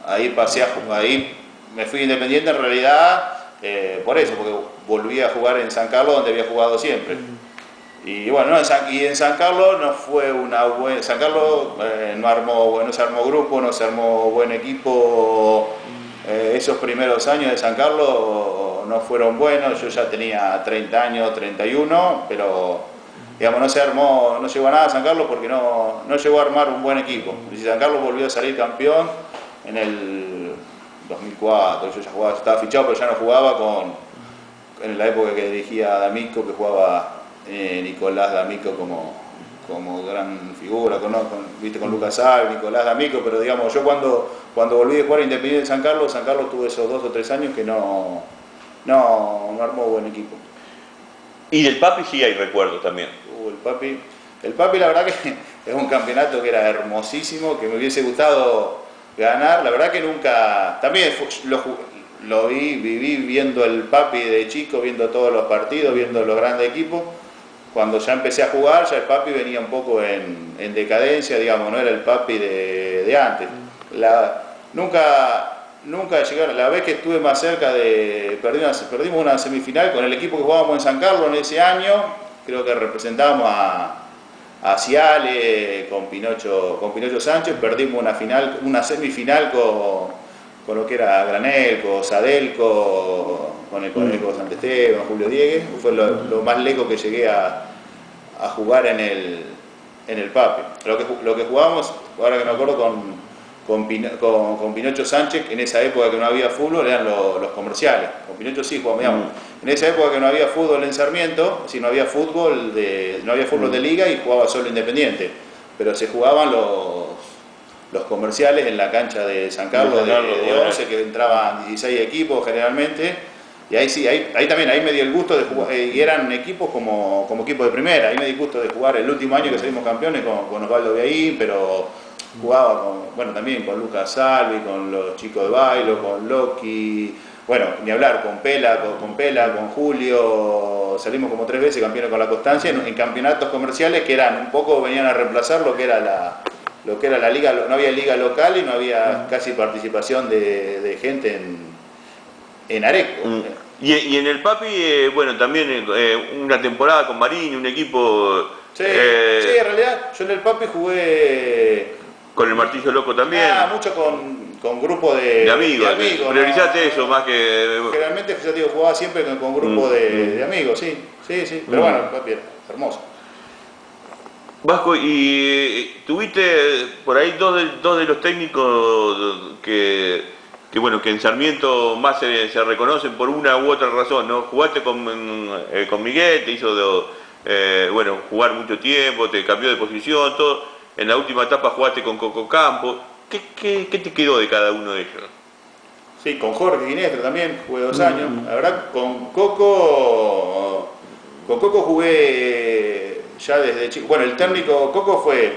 Ahí me fui Independiente en realidad por eso, porque volví a jugar en San Carlos donde había jugado siempre. Y bueno, en San Carlos no fue una buena... San Carlos no se armó grupo, no se armó buen equipo. Esos primeros años de San Carlos no fueron buenos. Yo ya tenía 30 años, 31, pero digamos, no llegó a nada San Carlos porque no llegó a armar un buen equipo. Y San Carlos volvió a salir campeón en el 2004. Yo estaba fichado, pero ya no jugaba en la época que dirigía D'Amico, que jugaba... Nicolás D'Amico como gran figura, con Lucas Alves, Nicolás D'Amico, pero digamos, yo cuando volví de jugar a Independiente de San Carlos tuvo esos 2 o 3 años que no armó buen equipo. Y del Papi sí hay recuerdos también. El Papi la verdad que es un campeonato que era hermosísimo, que me hubiese gustado ganar, la verdad que nunca, también viví viendo el Papi de chico, viendo todos los partidos, viendo los grandes equipos. Cuando ya empecé a jugar, ya el Papi venía un poco en decadencia, digamos, no era el Papi de antes. Nunca llegaron, la vez que estuve más cerca perdimos una semifinal con el equipo que jugábamos en San Carlos en ese año, creo que representábamos a Ciale con Pinocho Sánchez, perdimos una semifinal con lo que era Granelco, Sadelco, con el Conejo Santesteban, Julio Diegues, fue lo más lejos que llegué a jugar en el Papi. Lo que jugábamos, ahora que me acuerdo, con Pinocho Sánchez, en esa época que no había fútbol, eran los comerciales. Con Pinocho sí jugábamos, en esa época que no había fútbol en Sarmiento, no había fútbol de liga y jugaba solo Independiente, pero se jugaban los comerciales en la cancha de San Carlos de 11, que entraban 16 equipos generalmente, y ahí también me di el gusto de jugar, y eran equipos como equipos de primera, ahí me di el gusto de jugar el último año que salimos campeones con Osvaldo Viaín, pero jugaba también con Lucas Salvi, con los chicos de Bailo, con Loki, bueno, ni hablar, con Pela, con Julio, salimos como 3 veces campeones con la Constancia en campeonatos comerciales que eran un poco, venían a reemplazar lo que era la liga, no había liga local y no había casi participación de gente en Areco. Y en el Papi, bueno, también una temporada con Marini, un equipo... Sí, en realidad yo en el Papi jugué... Con el Martillo Loco también. Mucho con grupos de amigos. Priorizaste eso más que... Generalmente, jugaba siempre con grupos de amigos, sí. Pero bueno, el Papi era hermoso. Vasco, y tuviste por ahí dos de los técnicos que en Sarmiento más se reconocen por una u otra razón, ¿no? Jugaste con Miguel, te hizo jugar mucho tiempo, te cambió de posición, todo. En la última etapa jugaste con Coco Campo, ¿Qué te quedó de cada uno de ellos? Sí, con Jorge Ginestro también jugué 2 años. La verdad, con Coco jugué ya desde chico. Bueno, el técnico Coco fue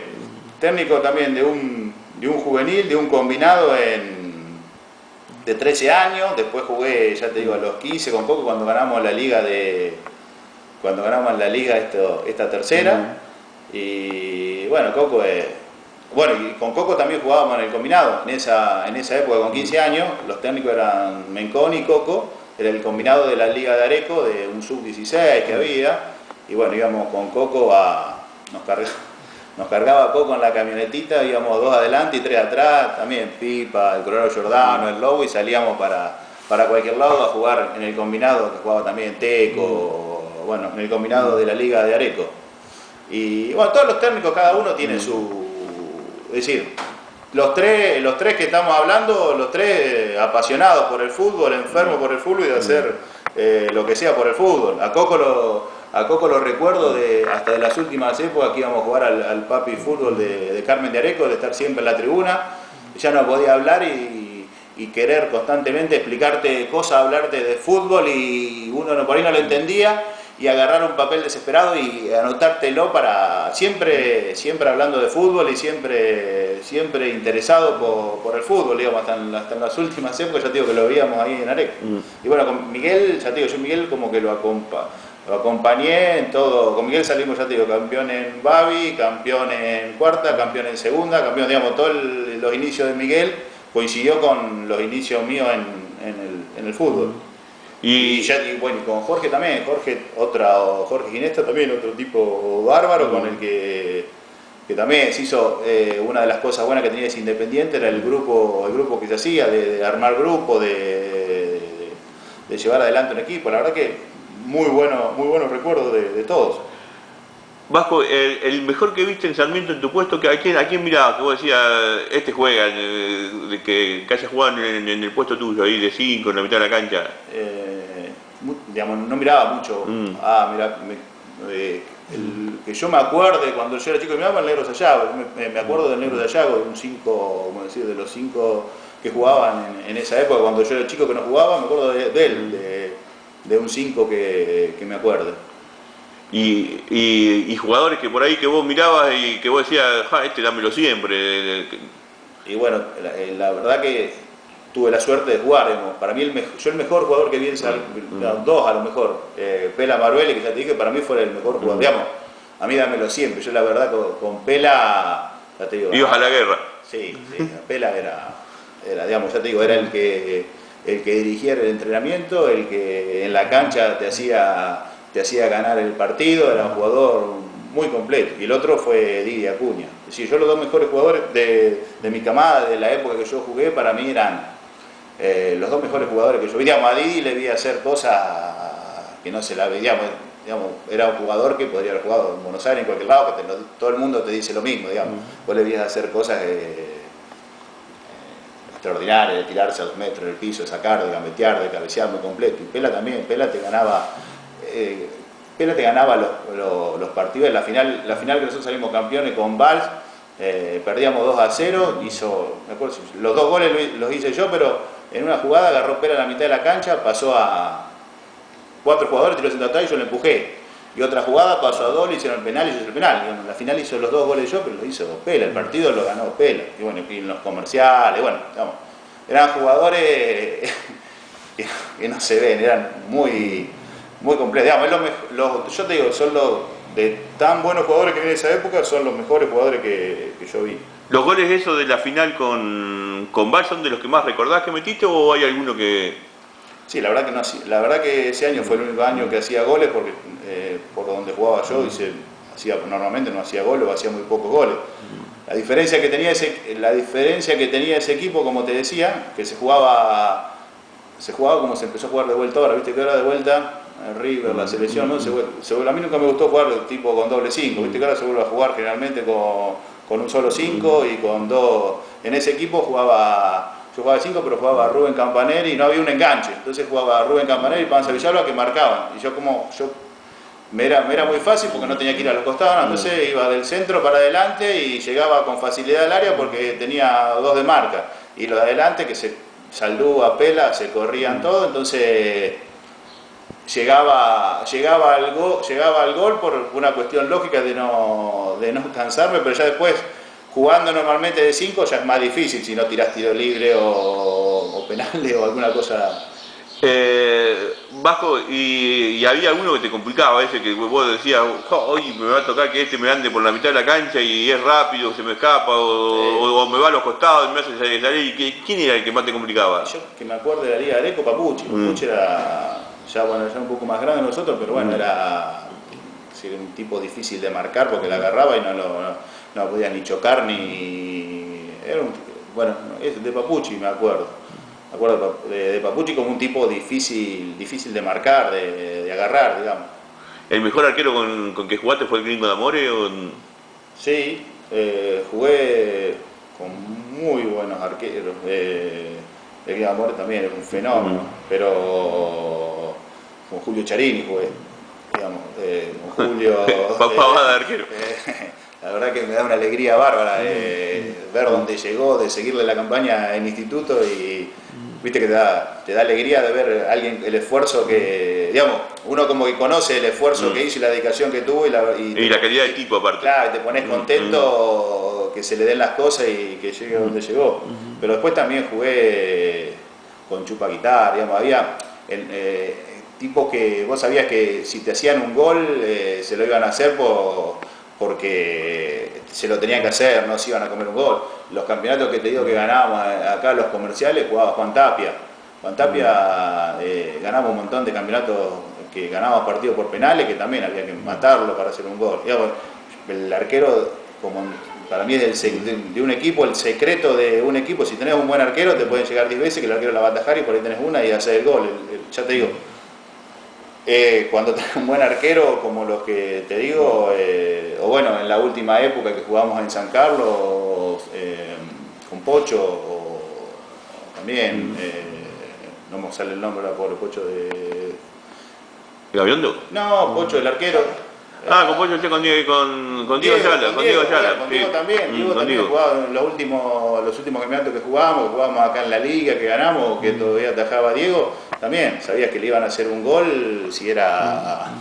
técnico también de un juvenil, de un combinado de 13 años. Después jugué, ya te digo, a los 15 con Coco cuando ganamos la liga esta tercera. Y bueno, Coco bueno, y con Coco también jugábamos en el combinado. En esa época, con 15 años, los técnicos eran Menconi y Coco. Era el combinado de la Liga de Areco, de un sub-16 que había. Y bueno, íbamos con Coco nos cargaba Coco en la camionetita, íbamos 2 adelante y 3 atrás. También Pipa, el Colorado Giordano, el Lobo, y salíamos para cualquier lado a jugar en el combinado, que jugaba también Teco, bueno, en el combinado de la Liga de Areco. Y bueno, todos los técnicos, cada uno tiene su... Es decir, los tres que estamos hablando, los tres apasionados por el fútbol, enfermos por el fútbol y de hacer lo que sea por el fútbol. A Coco lo recuerdo hasta de las últimas épocas que íbamos a jugar al Papi Fútbol de Carmen de Areco, de estar siempre en la tribuna. Ya no podía hablar y querer constantemente explicarte cosas, hablarte de fútbol, y uno por ahí no lo entendía, y agarrar un papel desesperado y anotártelo para siempre hablando de fútbol y siempre interesado por el fútbol, digamos, hasta en las últimas épocas. Ya te digo que lo veíamos ahí en Areco. Y bueno, con Miguel, ya te digo, yo Miguel como que lo acompañé en todo. Con Miguel salimos, ya te digo, campeón en Babi, campeón en cuarta, campeón en segunda, campeón, digamos, todos los inicios de Miguel coincidió con los inicios míos en el fútbol. Y bueno, con Jorge también, Jorge Ginesta también, otro tipo bárbaro, con el que también se hizo una de las cosas buenas que tenía ese Independiente, era el grupo que se hacía, de armar grupo, de llevar adelante un equipo. La verdad que muy buenos recuerdos de todos. Vasco, el mejor que viste en Sarmiento en tu puesto, ¿a quién mirabas? Que vos decías, este juega, que haya jugado en el puesto tuyo, ahí de 5, en la mitad de la cancha. Digamos, no miraba mucho. El que yo me acuerde cuando yo era chico, miraba el Negro Sayago. Me acuerdo del Negro Sayago, de un 5, como decir, de los 5 que jugaban en esa época. Cuando yo era chico que no jugaba, me acuerdo de él, de un 5 que me acuerde. Y jugadores que por ahí que vos mirabas y que vos decías, este dámelo siempre. Y bueno, la verdad que tuve la suerte de jugar, digamos. Para mí yo el mejor jugador que vi en dos a lo mejor, Pela Maruele, que ya te dije, para mí fue el mejor jugador, digamos. A mí dámelo siempre. Yo la verdad con Pela, ya te digo, ibas a la guerra. Sí, Pela era, digamos, ya te digo, era el que dirigía el entrenamiento, el que en la cancha te hacía ganar el partido, era un jugador muy completo. Y el otro fue Didi Acuña. Es decir, yo los 2 mejores jugadores de mi camada, de la época que yo jugué, para mí eran los 2 mejores jugadores que yo vi. Digamos, a Didi le vi hacer cosas que no se la veíamos. Digamos, era un jugador que podría haber jugado en Buenos Aires, en cualquier lado, que todo el mundo te dice lo mismo, digamos. Vos le veías hacer cosas extraordinarias, de tirarse a 2 metros del piso, de sacar, de gambetear, de cabecear muy completo. Y Pela también, Pela te ganaba los partidos. La final que nosotros salimos campeones con Valls, perdíamos 2-0, me acuerdo, los 2 goles los hice yo, pero en una jugada agarró Pela a la mitad de la cancha, pasó a 4 jugadores, tiró centro atrás y yo le empujé. Y otra jugada pasó a 2, le hicieron el penal y yo hice el penal. Digamos, en la final hizo los 2 goles yo, pero lo hizo Pela, el partido lo ganó Pela. Y bueno, y en los comerciales, bueno, digamos, eran jugadores que no se ven, eran muy completos. Digamos, yo te digo, son de tan buenos jugadores que en esa época, son los mejores jugadores que yo vi. ¿Los goles esos de la final con Valls son de los que más recordás que metiste o hay alguno que...? Sí, la verdad que no, la verdad que ese año fue el único año que hacía goles, porque por donde jugaba yo normalmente no hacía goles o hacía muy pocos goles. La diferencia que tenía ese equipo, como te decía, que se jugaba como se empezó a jugar de vuelta ahora, viste que ahora de vuelta River, la selección, ¿no? A mí nunca me gustó jugar tipo con doble 5, viste que ahora se vuelve a jugar generalmente con un solo 5 y con 2. En ese equipo yo jugaba de 5, pero jugaba Rubén Campanelli y no había un enganche. Entonces jugaba Rubén Campanelli y Panza Villalba que marcaban. Y yo me era muy fácil porque no tenía que ir a los costados, entonces iba del centro para adelante y llegaba con facilidad al área porque tenía 2 de marca. Y los de adelante, que se Saldúa, Pela, se corrían todo, entonces llegaba al gol por una cuestión lógica de no cansarme, pero ya después, jugando normalmente de 5, ya es más difícil si no tirás tiro libre o penales o alguna cosa. Vasco, y había alguno que te complicaba, ese que vos decías, hoy me va a tocar que este me ande por la mitad de la cancha y es rápido, se me escapa, o me va a los costados y me hace salir. ¿Quién era el que más te complicaba? Yo que me acuerdo de la Liga de Areco, Papucci. Papucci era ya un poco más grande que nosotros, pero bueno, era un tipo difícil de marcar porque la agarraba y no podía ni chocar ni... Bueno, es de Papucci me acuerdo. Me acuerdo de Papucci como un tipo difícil de marcar, de agarrar, digamos. ¿El mejor arquero con que jugaste fue el Gringo D'Amore? Sí, jugué con muy buenos arqueros. El Gringo D'Amore también es un fenómeno, pero con Julio Charini jugué, digamos, con Julio... Papá de arquero. La verdad que me da una alegría bárbara ver dónde llegó, de seguirle la campaña en instituto y viste que te da alegría de ver a alguien, el esfuerzo que, digamos, uno como que conoce el esfuerzo que hizo y la dedicación que tuvo y la calidad de tipo aparte. Claro, te pones contento que se le den las cosas y que llegue a donde llegó. Pero después también jugué con Chupa Guitar, digamos, había tipos que vos sabías que si te hacían un gol se lo iban a hacer porque se lo tenían que hacer, no se iban a comer un gol. Los campeonatos que te digo que ganábamos acá, los comerciales, jugaba Juan Tapia. Juan Tapia ganaba un montón de campeonatos que ganábamos partidos por penales, que también había que matarlo para hacer un gol. Digamos, el arquero, como para mí es de un equipo, el secreto de un equipo, si tenés un buen arquero te pueden llegar 10 veces que el arquero la va a atajar y por ahí tenés una y hacer el gol. Ya te digo, cuando tenés un buen arquero como los que te digo, o bueno, en la última época que jugamos en San Carlos con Pocho, o también, no me sale el nombre ahora, pobre Pocho de... ¿Gaviondo? No, Pocho, el arquero. Con Pocho, con Diego Ayala. Con Diego Ayala. Con Diego también. Diego también jugaba en los últimos campeonatos que jugamos acá en la liga, que ganamos, que todavía atajaba a Diego. También sabías que le iban a hacer un gol si era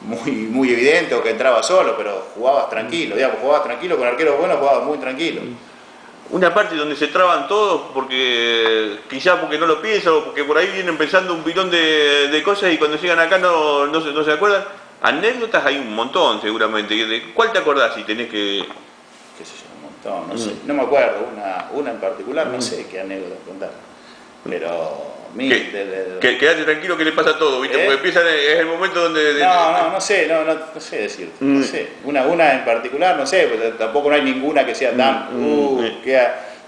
muy evidente o que entraba solo, pero jugabas tranquilo. Digamos, jugabas tranquilo, con arqueros buenos jugabas muy tranquilo. Una parte donde se traban todos, porque quizás porque no lo piensan o porque por ahí vienen pensando un pilón de cosas y cuando llegan acá no se acuerdan. Anécdotas hay un montón seguramente. ¿De cuál te acordás si tenés que...? Qué sé yo, un montón, no sé. No me acuerdo, una en particular, no sé qué anécdota contar. Pero... Quedate tranquilo que le pasa todo, ¿viste? Porque empiezan, es el momento donde... No sé decirte, no sé. Una en particular, no sé, porque tampoco no hay ninguna que sea tan...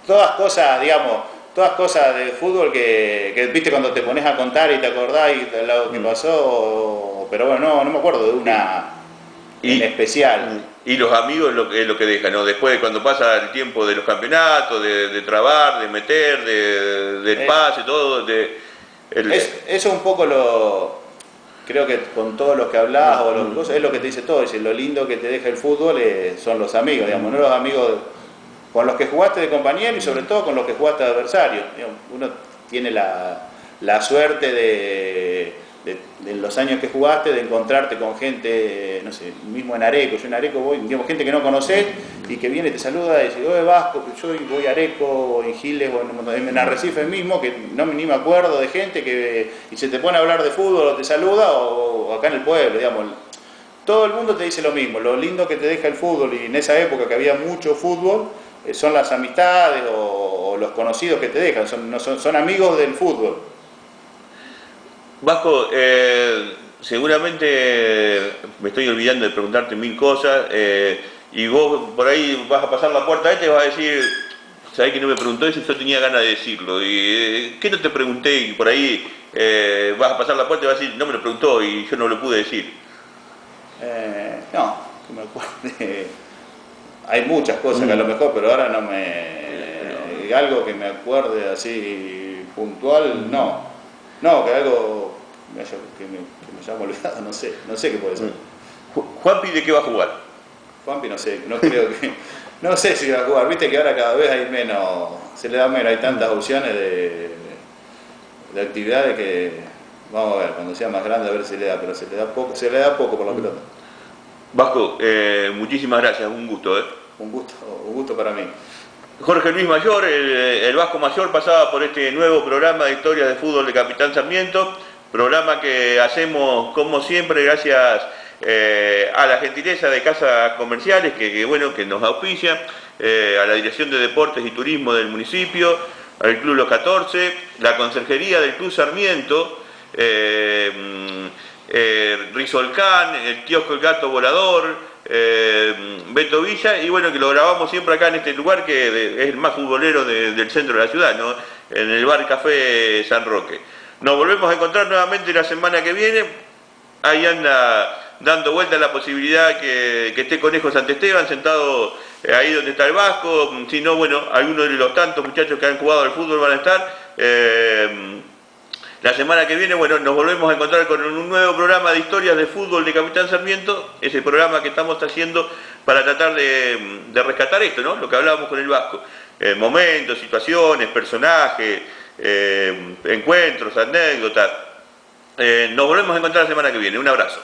todas cosas, digamos, todas cosas de fútbol que viste cuando te pones a contar y te acordás y lo que pasó, pero bueno, no me acuerdo de una en especial. Y los amigos es lo que dejan, ¿no? Después cuando pasa el tiempo de los campeonatos, de trabar, de meter, del pase, todo. Eso un poco creo que con todos los que hablas o los cosas, es lo que te dice todo. Es decir, lo lindo que te deja el fútbol son los amigos, digamos, no los amigos con los que jugaste de compañero y sobre todo con los que jugaste de adversario. Digamos, uno tiene la suerte de los años que jugaste, de encontrarte con gente, no sé, mismo en Areco. Yo en Areco voy, digamos, gente que no conocés y que viene y te saluda y dice, oye Vasco, yo voy a Areco, o en Giles, o en Arrecife mismo, que ni me acuerdo de gente y se te pone a hablar de fútbol o te saluda, o acá en el pueblo, digamos. Todo el mundo te dice lo mismo, lo lindo que te deja el fútbol, y en esa época que había mucho fútbol, son las amistades o los conocidos que te dejan, son amigos del fútbol. Vasco, seguramente me estoy olvidando de preguntarte mil cosas y vos por ahí vas a pasar la puerta y vas a decir, ¿sabés que no me preguntó eso? Yo tenía ganas de decirlo. Y ¿qué no te pregunté? Y por ahí vas a pasar la puerta y vas a decir, no me lo preguntó y yo no lo pude decir. No, que me acuerde. Hay muchas cosas que a lo mejor, pero ahora no me... algo que me acuerde así puntual, no. No, que algo que me haya olvidado, no sé qué puede ser. Juanpi, ¿de qué va a jugar? Juanpi no sé, no creo que... No sé si va a jugar, viste que ahora cada vez hay menos, se le da menos, hay tantas opciones de actividades que vamos a ver, cuando sea más grande a ver si le da, pero se le da poco por la pelota. Vasco, muchísimas gracias, un gusto. Un gusto para mí. Jorge Luis Mayor, el Vasco Mayor, pasaba por este nuevo programa de historias de fútbol de Capitán Sarmiento, programa que hacemos como siempre gracias a la gentileza de casas comerciales que nos auspicia, a la Dirección de Deportes y Turismo del municipio, al Club Los 14, la Conserjería del Club Sarmiento, Rizolcán, el kiosco El Gato Volador, Beto Villa, y bueno, que lo grabamos siempre acá en este lugar que es el más futbolero del centro de la ciudad, ¿no? En el Bar Café San Roque. Nos volvemos a encontrar nuevamente la semana que viene. Ahí anda dando vuelta la posibilidad que esté Conejo Santesteban sentado ahí donde está el Vasco. Si no, bueno, algunos de los tantos muchachos que han jugado al fútbol van a estar. La semana que viene, bueno, nos volvemos a encontrar con un nuevo programa de historias de fútbol de Capitán Sarmiento, ese programa que estamos haciendo para tratar de rescatar esto, ¿no? Lo que hablábamos con el Vasco, momentos, situaciones, personajes, encuentros, anécdotas. Nos volvemos a encontrar la semana que viene. Un abrazo.